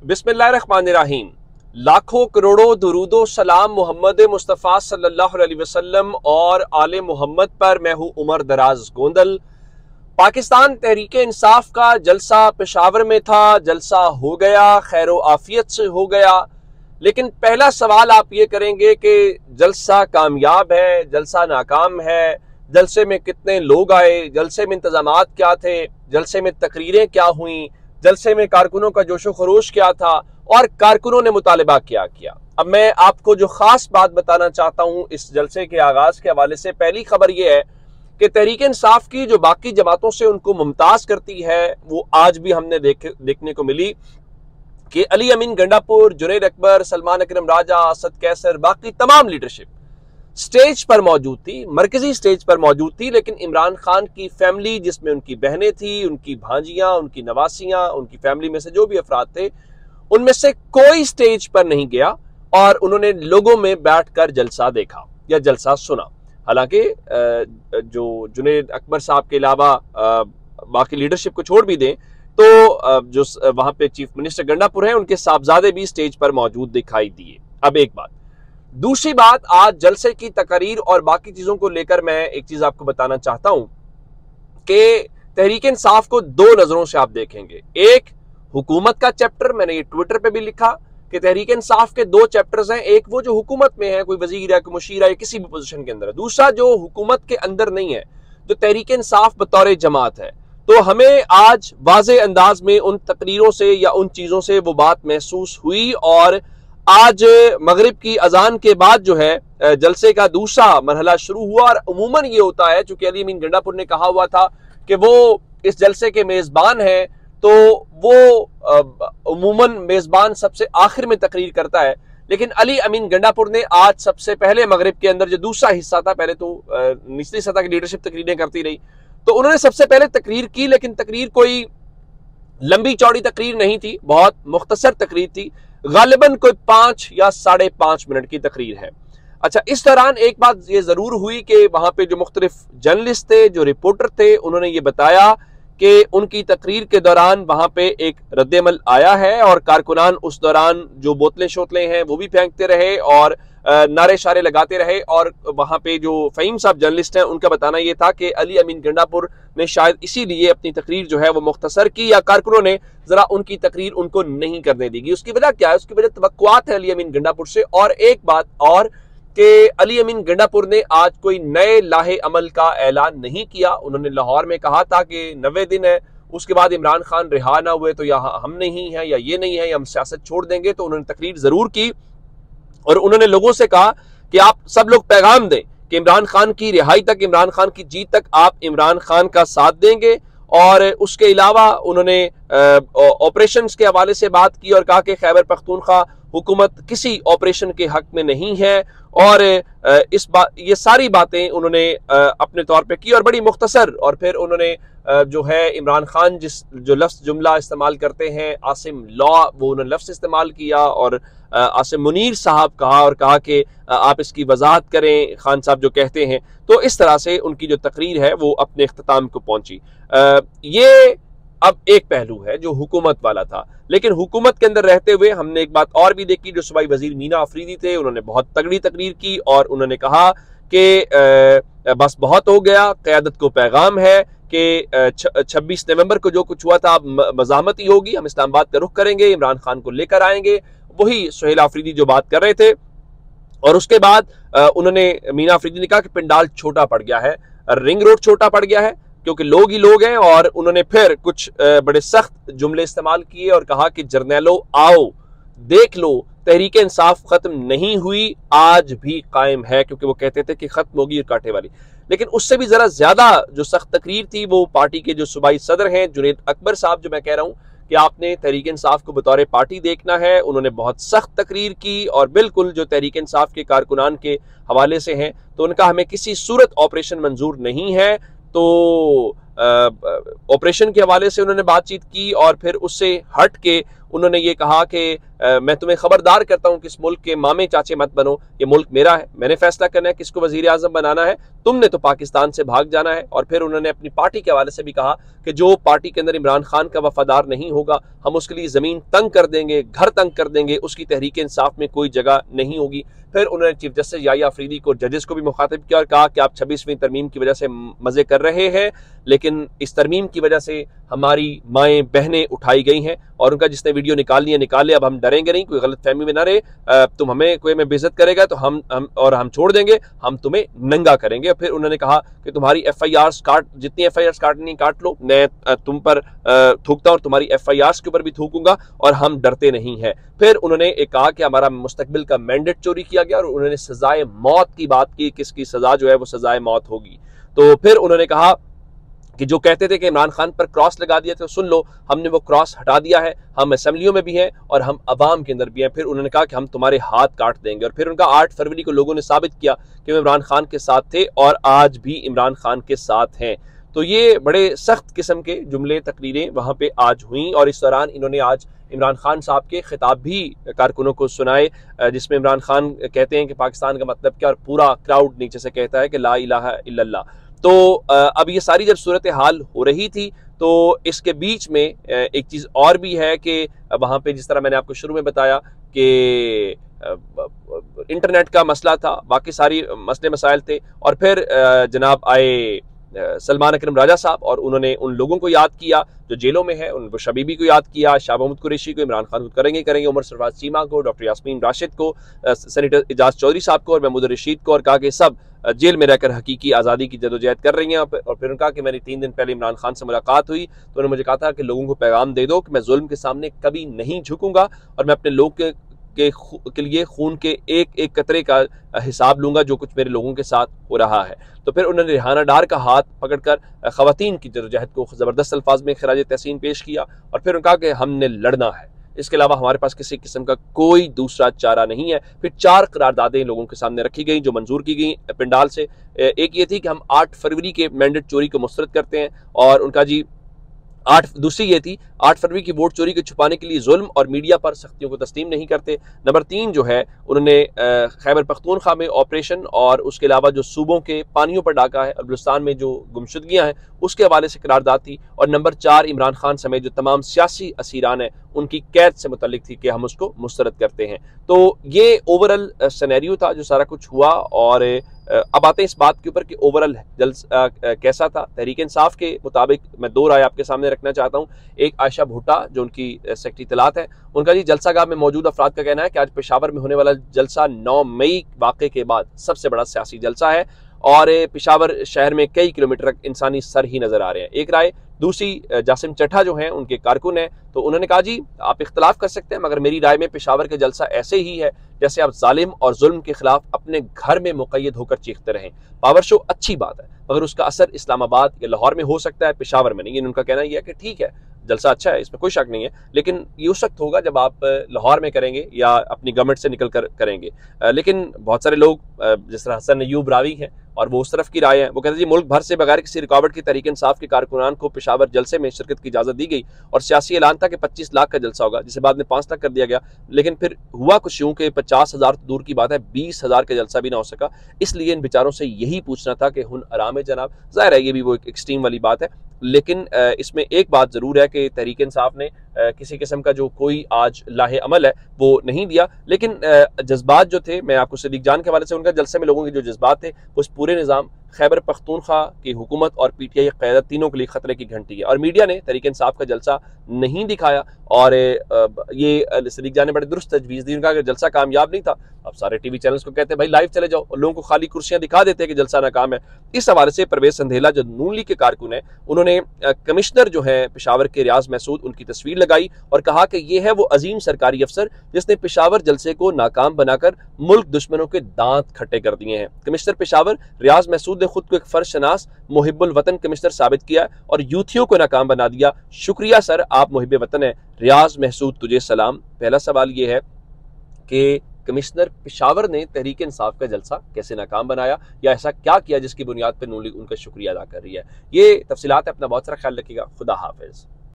बिस्मिल्लाहिर्रहमानिर्रहीम। लाखों करोड़ों दुरूदो सलाम मोहम्मद मुस्तफ़ा सल्लल्लाहु अलैहि वसल्लम और आले मोहम्मद पर। मैं हूँ उमर दराज गोंदल। पाकिस्तान तहरीक इंसाफ का जलसा पेशावर में था, जलसा हो गया, खैर आफियत से हो गया। लेकिन पहला सवाल आप ये करेंगे कि जलसा कामयाब है, जलसा नाकाम है, जलसे में कितने लोग आए, जलसे में इंतजामात क्या थे, जलसे में तकरीरें क्या हुई, जलसे में कारकुनों का जोशो खरोश क्या था और कारकुनों ने मुतालिबा क्या किया। अब मैं आपको जो खास बात बताना चाहता हूं इस जलसे के आगाज के हवाले से, पहली खबर यह है कि तहरीक इंसाफ की जो बाकी जमातों से उनको मुमताज करती है वो आज भी हमने देखने को मिली कि अली अमीन गंडापुर, जुनैद अकबर, सलमान अकरम राजा, असद कैसर, बाकी तमाम लीडरशिप स्टेज पर मौजूद थी, मरकजी स्टेज पर मौजूद थी। लेकिन इमरान खान की फैमिली, जिसमें उनकी बहनें थी, उनकी भांजियां, उनकी नवासियां, उनकी फैमिली में से जो भी अफराद थे, उनमें से कोई स्टेज पर नहीं गया और उन्होंने लोगों में बैठकर जलसा देखा या जलसा सुना। हालांकि जो जुनैद अकबर साहब के अलावा बाकी लीडरशिप को छोड़ भी दें तो जो वहां पे चीफ मिनिस्टर गंडापुर हैं, उनके साहबजादे भी स्टेज पर मौजूद दिखाई दिए। अब एक बात, दूसरी बात, आज जलसे की तकरीर और बाकी चीजों को लेकर मैं एक चीज आपको बताना चाहता हूं कि तहरीक इंसाफ को दो नजरों से आप देखेंगे। एक, हुकूमत का चैप्टर, मैंने ये ट्विटर पे भी लिखा कि तहरीक इंसाफ के दो चैप्टर्स हैं। एक वो जो हुकूमत में है, कोई वजीर है, कोई मुशीर है, किसी भी पोजीशन के अंदर है। दूसरा जो हुकूमत के अंदर नहीं है, जो तहरीक इंसाफ बतौर जमात है। तो हमें आज वाज़े अंदाज में उन तकरीरों से या उन चीजों से वो बात महसूस हुई। और आज मगरिब की अजान के बाद जो है जलसे का दूसरा मरहला शुरू हुआ। और उमूमन ये होता है, चूंकि अली अमीन गंडापुर ने कहा हुआ था कि वो इस जलसे के मेजबान हैं, तो वो उमूमन मेजबान सबसे आखिर में तकरीर करता है। लेकिन अली अमीन गंडापुर ने आज सबसे पहले मगरिब के अंदर जो दूसरा हिस्सा था, पहले तो निचली सतह की लीडरशिप तकरीरें करती रही, तो उन्होंने सबसे पहले तकरीर की। लेकिन तकरीर कोई लंबी चौड़ी तकरीर नहीं थी, बहुत मुख्तसर तकरीर थी, गालिबन कोई 5 या 5.5 मिनट की तकरीर है। अच्छा, इस दौरान एक बात ये जरूर हुई कि वहां पे जो मुख्तलिफ जर्नलिस्ट थे, जो रिपोर्टर थे, उन्होंने ये बताया कि उनकी तकरीर के दौरान वहां पे एक रद्देमल आया है और कारकुनान उस दौरान जो बोतलें शोतलें हैं वो भी फेंकते रहे और नारे शारे लगाते रहे। और वहां पे जो फहीम साहब जर्नलिस्ट हैं, उनका बताना यह था कि अली अमीन गंडापुर ने शायद इसीलिए अपनी तकरीर जो है वो मुख्तसर की, या कारकुनों ने जरा उनकी तकरीर उनको नहीं करने दी। उसकी वजह क्या है? उसकी वजह तवक्कुआत है अली अमीन गंडापुर से। और एक बात और कि अली अमीन गंडापुर ने आज कोई नए लाहे अमल का ऐलान नहीं किया। उन्होंने लाहौर में कहा था कि 90 दिन है, उसके बाद इमरान खान रिहा ना हुए तो यहाँ हम नहीं हैं या ये नहीं है या हम सियासत छोड़ देंगे। तो उन्होंने तकरीर जरूर की और उन्होंने लोगों से कहा कि आप सब लोग पैगाम दें कि इमरान खान की रिहाई तक, इमरान खान की जीत तक आप इमरान खान का साथ देंगे। और उसके अलावा उन्होंने ऑपरेशन के हवाले से बात की और कहा कि खैबर पख्तूनख्वा हुकूमत किसी ऑपरेशन के हक में नहीं है। और ये सारी बातें उन्होंने अपने तौर पे की और बड़ी मुख्तसर। और फिर उन्होंने जो है इमरान खान जो लफ्ज़ जुमला इस्तेमाल करते हैं, आसिम लॉ, वो उन्होंने लफ्ज़ इस्तेमाल किया और आसिम मुनीर साहब कहा और कहा कि आप इसकी वजाहत करें, खान साहब जो कहते हैं। तो इस तरह से उनकी जो तकरीर है वो अपने इख्तिताम को पहुंची। ये अब एक पहलू है जो हुकूमत वाला था। लेकिन हुकूमत के अंदर रहते हुए हमने एक बात और भी देखी, जो सूबाई वजीर मीना अफरीदी थे, उन्होंने बहुत तगड़ी तकरीर की और उन्होंने कहा कि बस बहुत हो गया, क़यादत को पैगाम है कि 26 नवंबर को जो कुछ हुआ था अब मज़ामत ही होगी, हम इस्लामाबाद का रुख करेंगे, इमरान खान को लेकर आएंगे। वही सुहेल अफरीदी जो बात कर रहे थे। और उसके बाद उन्होंने, मीना अफरीदी ने कहा कि पंडाल छोटा पड़ गया है, रिंग रोड छोटा पड़ गया है क्योंकि लोग ही लोग हैं। और उन्होंने फिर कुछ बड़े सख्त जुमले इस्तेमाल किए और कहा कि जर्नैलो आओ देख लो, तहरीक इंसाफ खत्म नहीं हुई, आज भी कायम है। क्योंकि वो कहते थे कि खत्म होगी कांटे वाली। लेकिन उससे भी जरा ज्यादा जो सख्त तकरीर थी वो पार्टी के जो सूबाई सदर हैं जुनैद अकबर साहब, जो मैं कह रहा हूं कि आपने तहरीक इंसाफ को बतौर पार्टी देखना है, उन्होंने बहुत सख्त तकरीर की और बिल्कुल जो तहरीक इंसाफ के कारकुनान के हवाले से हैं, तो उनका हमें किसी सूरत ऑपरेशन मंजूर नहीं है। तो ऑपरेशन के हवाले से उन्होंने बातचीत की और फिर उससे हट के उन्होंने ये कहा कि मैं तुम्हें खबरदार करता हूं कि इस मुल्क के मामे चाचे मत बनो, ये मुल्क मेरा है, मैंने फैसला करना है किसको वजीर आजम बनाना है, तुमने तो पाकिस्तान से भाग जाना है। और फिर उन्होंने अपनी पार्टी के हवाले से भी कहा कि जो पार्टी के अंदर इमरान खान का वफादार नहीं होगा हम उसके लिए जमीन तंग कर देंगे, घर तंग कर देंगे, उसकी तहरीक इंसाफ में कोई जगह नहीं होगी। फिर उन्होंने चीफ जस्टिस याहिया अफरीदी को, जजेस को भी मुखातिब किया और कहा कि आप 26वीं तरमीम की वजह से मजे कर रहे हैं, लेकिन इस तरमीम की वजह से हमारी माएँ बहनें उठाई गई हैं और उनका जिसने वीडियो निकालनी है निकाल ले, अब हम डरेंगे नहीं, कोई गलत फहमी में ना रहे, तुम हमें कोई हमें बेइज्जत करेगा तो हम छोड़ देंगे, हम तुम्हें नंगा करेंगे। फिर उन्होंने कहा कि तुम्हारी FIRs जितनी FIRs काटनी काट लो, मैं तुम पर थूकता हूं और तुम्हारी FIRs के ऊपर भी थूकूंगा और हम डरते नहीं है। फिर उन्होंने एक कहा कि हमारा मुस्तकबिल का मैंडेट चोरी किया गया और उन्होंने सजाए मौत की बात की, किसकी सजा जो है वो सजाए मौत होगी। तो फिर उन्होंने कहा कि जो कहते थे कि इमरान खान पर क्रॉस लगा दिया, तो सुन लो हमने वो क्रॉस हटा दिया है, हम असेंबलियों में भी हैं और हम अवाम के अंदर भी हैं। फिर उन्होंने कहा कि हम तुम्हारे हाथ काट देंगे। और फिर उनका 8 फरवरी को लोगों ने साबित किया कि वो इमरान खान के साथ थे और आज भी इमरान खान के साथ हैं। तो ये बड़े सख्त किस्म के जुमले तकरीरें वहां पे आज हुई और इस दौरान इन्होंने आज इमरान खान साहब के खिताब भी कारकुनों को सुनाए, जिसमें इमरान खान कहते हैं कि पाकिस्तान का मतलब क्या, और पूरा क्राउड नीचे से कहता है कि ला इलाहा इल्लल्लाह। तो अब ये सारी जब सूरत हाल हो रही थी तो इसके बीच में एक चीज़ और भी है कि वहाँ पे जिस तरह मैंने आपको शुरू में बताया कि इंटरनेट का मसला था, बाकी सारी मसले मसाइल थे और फिर जनाब आए सलमान अकरम राजा साहब और उन्होंने उन लोगों को याद किया जो जेलों में है, उन शबीबी को याद किया, शाह महमूद कुरैशी को, इमरान खान को करेंगे, उमर सरफराज चीमा को, डॉक्टर यास्मीन राशिद को, सेनेटर एजाज चौधरी साहब को और महमूद रशीद को, और कहा कि सब जेल में रहकर हकीकी आज़ादी की जदोजहद कर रही हैं। और फिर उन्होंने कहा कि मेरी 3 दिन पहले इमरान खान से मुलाकात हुई तो उन्होंने मुझे कहा था कि लोगों को पैगाम दे दो कि मैं जुल्म के सामने कभी नहीं झुकूंगा और मैं अपने लोग के लिए खून के एक एक कतरे का हिसाब लूंगा जो कुछ मेरे लोगों के साथ हो रहा है। तो फिर उन्होंने रिहाना डार का हाथ पकड़कर खवातीन की जदोजहद को ज़बरदस्त अल्फाज में खिराज तहसीन पेश किया और फिर उन्होंने कहा कि हमने लड़ना है, इसके अलावा हमारे पास किसी किस्म का कोई दूसरा चारा नहीं है। फिर 4 करारदादें लोगों के सामने रखी गई जो मंजूर की गई पिंडाल से। एक ये थी कि हम 8 फरवरी के मैंडेट चोरी को मुस्तरद करते हैं और उनका जी दूसरी ये थी 8 फरवरी की वोट चोरी को छुपाने के लिए जुल्म और मीडिया पर सख्तियों को तस्लीम नहीं करते। नंबर 3 जो है उन्होंने खैबर पख्तूनख्वा में ऑपरेशन और उसके अलावा जो सूबों के पानियों पर डाका है और बलूचिस्तान में जो गुमशुदगियां हैं उसके हवाले से करारदाद थी। और नंबर 4 इमरान खान समेत जो तमाम सियासी असीरान है उनकी कैद से मुतल्लिक थी कि हम उसको मुस्तरद करते हैं। तो ये ओवरऑल सिनेरियो था जो सारा कुछ हुआ। और अब आते हैं इस बात के ऊपर कि ओवरऑल कैसा था। तहरीक इंसाफ के मुताबिक मैं 2 राय आपके सामने रखना चाहता हूँ। एक आयशा भुट्टा जो उनकी सेक्रेटरी इत्तलात है, उनका जी जलसागाह में मौजूद अफराद का कहना है कि आज पेशावर में होने वाला जलसा 9 मई वाक़े के बाद सबसे बड़ा सियासी जलसा है और पेशावर शहर में कई किलोमीटर तक इंसानी सर ही नजर आ रहे हैं। एक राय। दूसरी जासिम चट्ठा जो हैं उनके कारकुन हैं, तो उन्होंने कहा जी आप इख्तलाफ कर सकते हैं मगर मेरी राय में पेशावर का जलसा ऐसे ही है जैसे आप जालिम और जुल्म के खिलाफ अपने घर में मुक़य्यद होकर चीखते रहें। पावर शो अच्छी बात है मगर उसका असर इस्लामाबाद या लाहौर में हो सकता है, पेशावर में नहीं। उनका कहना यह है कि ठीक है जलसा अच्छा है, इसमें कोई शक नहीं है, लेकिन ये उस वक्त होगा जब आप लाहौर में करेंगे या अपनी गवर्नमेंट से निकल कर करेंगे। लेकिन बहुत सारे लोग जिस तरह हसन अयूब रावी हैं और वो उस तरफ की राय है, वो कहते हैं जी मुल्क भर से बगैर किसी रुकावट की तहरीक इंसाफ के कारकुनान को पेशावर जलसे में शिरकत की इजाज़त दी गई और सियासी ऐलान था कि 25 लाख का जलसा होगा, जिसे बाद में 5 लाख कर दिया गया। लेकिन फिर हुआ कुछ यूं कि 50,000 तो दूर की बात है 20,000 का जलसा भी ना हो सका। इसलिए इन बेचारों से यही पूछना था कि हुन आराम है जनाब। ज़ाहिर है ये भी वो एक एक्सट्रीम वाली बात है, लेकिन इसमें एक बात ज़रूर है कि तहरीक इंसाफ ने किसी किस्म का जो कोई आज लाहे अमल है वो नहीं दिया। लेकिन जज्बात जो थे, मैं आपको सदीक जान के हवाले से उनका जलसे में लोगों के जो जज्बात थे उस पूरे निज़ाम खैबर पख्तूनख्वा की हुकूमत और PTI क़यादत तीनों के लिए खतरे की घंटी है। और मीडिया ने तहरीक इंसाफ का जलसा नहीं दिखाया और ये सदीक जान ने बड़े दुरुस्त तजवीज़ दी। उनका अगर जलसा कामयाब नहीं था, अब सारे TV चैनल्स को कहते हैं भाई लाइव चले जाओ और लोगों को खाली कुर्सियां दिखा देते हैं कि जलसा नाकाम है। इस हवाले से परवेज संधेला जो नून लीग के कारकुन है, उन्होंने कमिश्नर जो है पेशावर के रियाज महसूद उनकी तस्वीर लगाई और कहा कि ये है वो अजीम सरकारी अफसर जिसने पेशावर जलसे को नाकाम बनाकर मुल्क दुश्मनों के दांत खट्टे कर दिए हैं। कमिश्नर पेशावर रियाज महसूद ने खुद को एक फर्शनास मुहिब्बुल वतन कमिश्नर साबित किया और यूथियों को नाकाम बना दिया। शुक्रिया सर, आप मुहिब्बे वतन है। रियाज महसूद तुझे सलाम। पहला सवाल ये है कि कमिश्नर पेशावर ने तहरीक इंसाफ का जलसा कैसे नाकाम बनाया या ऐसा क्या किया जिसकी बुनियाद पर नून लीग उनका शुक्रिया अदा कर रही है। ये तफसीलात है। अपना बहुत सारा ख्याल रखिएगा। खुदा हाफिज।